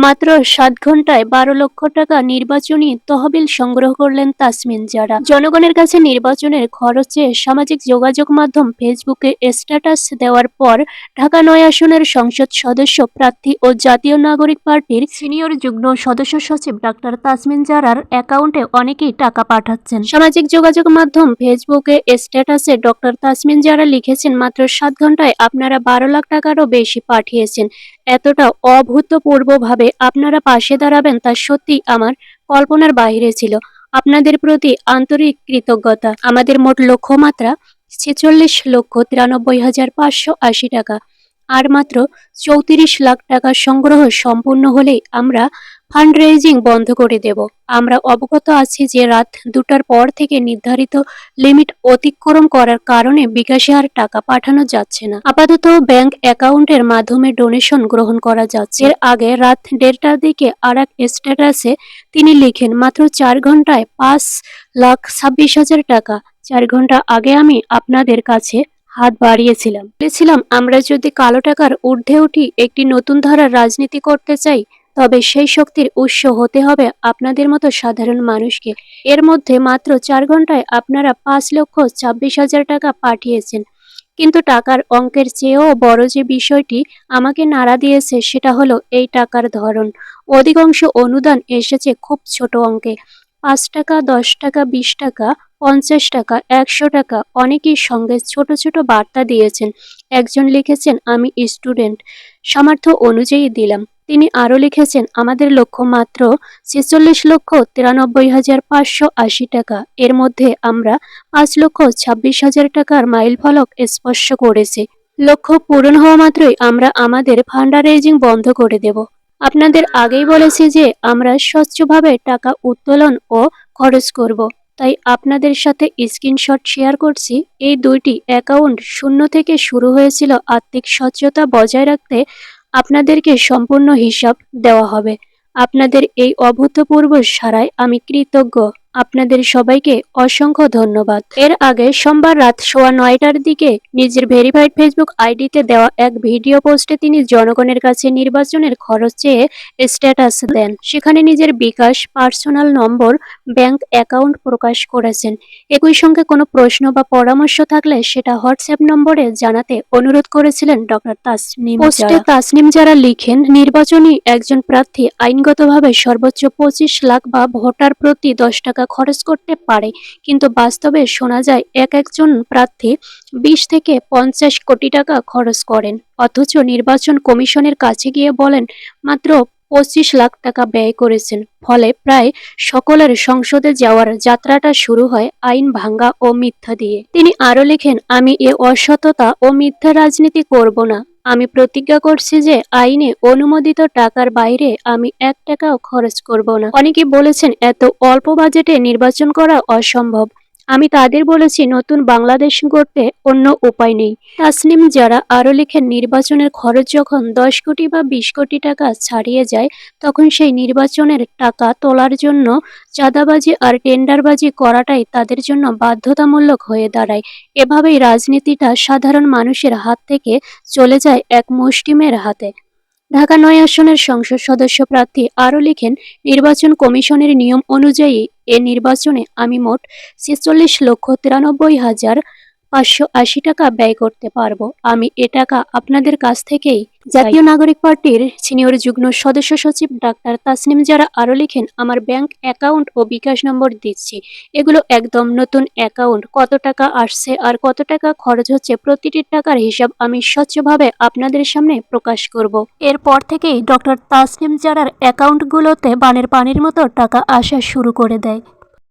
মাত্র ৭ ঘণ্টায় ১২ লক্ষ টাকা নির্বাচনী তহবিল সংগ্রহ করলেন তাসমিন জারা। জনগণের কাছে নির্বাচনের খরচে সামাজিক যোগাযোগ মাধ্যম ফেসবুকে স্ট্যাটাস দেওয়ার পর ঢাকা-৯ আসনের সংসদ সদস্য প্রার্থী ও জাতীয় নাগরিক পার্টির সিনিয়র যুগ্ম সদস্য সচিব ডাক্তার তাসমিন জারার অ্যাকাউন্টে অনেকেই টাকা পাঠাচ্ছেন। সামাজিক যোগাযোগ মাধ্যম ফেসবুকে স্ট্যাটাসে ডক্টর তাসমিন জারা লিখেছেন, মাত্র ৭ ঘণ্টায় আপনারা ১২ লাখ টাকারও বেশি পাঠিয়েছেন। এতটা অভূতপূর্বভাবে আপনারা পাশে দাঁড়াবেন তা সত্যিই আমার কল্পনার বাইরে ছিল। আপনাদের প্রতি আন্তরিক কৃতজ্ঞতা। আমাদের মোট লক্ষ্যমাত্রা ৪৬,৯৩,৫৮০ টাকা। আর মাত্র ৩৪ লাখ টাকা সংগ্রহ সম্পূর্ণ হলেই আমরা ফান্ড রেইজিং বন্ধ করে দেব। আমরা অবগত আছি যে রাত ২টার পর থেকে নির্ধারিত লিমিট অতিক্রম করার কারণে বিকাশে আর টাকা পাঠানো যাচ্ছে না। আপাতত ব্যাংক অ্যাকাউন্টের মাধ্যমে ডোনেশন গ্রহণ করা যাচ্ছে। এর আগে রাত ১:৩০টার দিকে আরেক স্ট্যাটাসে তিনি লিখেন, মাত্র ৪ ঘণ্টায় ৫,২৬,০০০ টাকা। ৪ ঘণ্টা আগে আমি আপনাদের কাছে হাত বাড়িয়েছিলাম, বলেছিলাম আমরা যদি কালো টাকার ঊর্ধ্বে উঠি, একটি নতুন ধারার রাজনীতি করতে চাই, তবে সেই শক্তির উৎস হতে হবে আপনাদের মতো সাধারণ মানুষকে। এর মধ্যে মাত্র ৪ ঘণ্টায় আপনারা ৫,২৬,০০০ টাকা পাঠিয়েছেন। কিন্তু টাকার অঙ্কের চেয়েও বড় যে বিষয়টি আমাকে নাড়া দিয়েছে সেটা হলো এই টাকার ধরন। অধিকাংশ অনুদান এসেছে খুব ছোট অঙ্কে, ৫ টাকা, ১০ টাকা, ২০ টাকা, ৫০ টাকা, ১০০ টাকা। অনেকেই সঙ্গে ছোট ছোট বার্তা দিয়েছেন। একজন লিখেছেন, আমি স্টুডেন্ট, সামর্থ্য অনুযায়ী দিলাম। তিনি আরও লিখেছেন, আমাদের লক্ষ্য মাত্র ৪৬,৯৩,৫৮০ টাকা। এর মধ্যে আমরা ৫,২৬,০০০ টাকার মাইলফলক স্পর্শ করেছি। লক্ষ্য পূরণ হওয়া মাত্রই আমরা আমাদের ফান্ড রেইজিং বন্ধ করে দেব। আপনাদের আগেই বলেছি যে আমরা স্বচ্ছভাবে টাকা উত্তোলন ও খরচ করব। তাই আপনাদের সাথে স্ক্রিনশট শেয়ার করছি। এই দুইটি অ্যাকাউন্ট শূন্য থেকে শুরু হয়েছিল। আর্থিক স্বচ্ছতা বজায় রাখতে আপনাদেরকে সম্পূর্ণ হিসাব দেওয়া হবে। আপনাদের এই অভূতপূর্ব সাড়ায় আমি কৃতজ্ঞ। আপনাদের সবাইকে অসংখ্য ধন্যবাদ। এর আগে সোমবার রাত ৯:১৫টার দিকে নিজের ভেরিফাইড ফেসবুক আইডিতে দেওয়া এক ভিডিও পোস্টে তিনি জনগণের কাছে নির্বাচনের খরচ চেয়ে স্ট্যাটাস দেন। সেখানে নিজের বিকাশ, পার্সোনাল নম্বর, ব্যাংক অ্যাকাউন্ট প্রকাশ করেছেন। একই সঙ্গে কোনো প্রশ্ন বা পরামর্শ থাকলে সেটা হোয়াটসঅ্যাপ নম্বরে জানাতে অনুরোধ করেছিলেন ডক্টর তাসনিম জারা। পোস্টে তাসনিম জারা লিখেন, নির্বাচনী একজন প্রার্থী আইনগতভাবে সর্বোচ্চ ২৫ লাখ বা ভোটার প্রতি ১০ টাকা খরচ করতে পারে, কিন্তু বাস্তবে শোনা যায় একজন প্রার্থী ২০ থেকে ৫০ কোটি টাকা খরচ করেন, অথচ নির্বাচন কমিশনের কাছে গিয়ে বলেন মাত্র ২৫ লাখ টাকা ব্যয় করেছেন। ফলে প্রায় সকলের সংসদে যাওয়ার যাত্রাটা শুরু হয় আইন ভাঙ্গা ও মিথ্যা দিয়ে। তিনি আরও লেখেন, আমি এ অসততা ও মিথ্যা রাজনীতি করব না। আমি প্রতিজ্ঞা করছি যে আইনে অনুমোদিত টাকার বাইরে আমি ১ টাকাও খরচ করব না। অনেকে বলেছেন এত অল্প বাজেটে নির্বাচন করা অসম্ভব। আমি তাদের বলেছি, নতুন বাংলাদেশ গড়তে অন্য উপায় নেই। তাসনিম জারা আরও লিখেন, নির্বাচনের খরচ যখন ১০ কোটি বা ২০ কোটি টাকা ছাড়িয়ে যায়, তখন সেই নির্বাচনের টাকা তোলার জন্য চাঁদাবাজি আর টেন্ডারবাজি করাটাই তাদের জন্য বাধ্যতামূলক হয়ে দাঁড়ায়। এভাবেই রাজনীতিটা সাধারণ মানুষের হাত থেকে চলে যায় এক মুষ্টিমের হাতে। ঢাকা-৯ আসনের সংসদ সদস্য প্রার্থী আরও লিখেন, নির্বাচন কমিশনের নিয়ম অনুযায়ী এ নির্বাচনে আমি মোট ৪৬,৯৩,৫৮০ টাকা ব্যয় করতে পারবো। আমি এ টাকা আপনাদের কাছ থেকেই। জাতীয় নাগরিক পার্টির সিনিয়র যুগ্ম সদস্য সচিব ডাক্তার তাসনিম জারা আরও লিখেন, আমার ব্যাংক অ্যাকাউন্ট ও বিকাশ নম্বর দিচ্ছি। এগুলো একদম নতুন অ্যাকাউন্ট। কত টাকা আসছে আর কত টাকা খরচ হচ্ছে প্রতিটি টাকার হিসাব আমি স্বচ্ছভাবে আপনাদের সামনে প্রকাশ করব। এরপর থেকেই ডক্টর তাসনিম জারার অ্যাকাউন্টগুলোতে বানের পানির মতো টাকা আসা শুরু করে দেয়।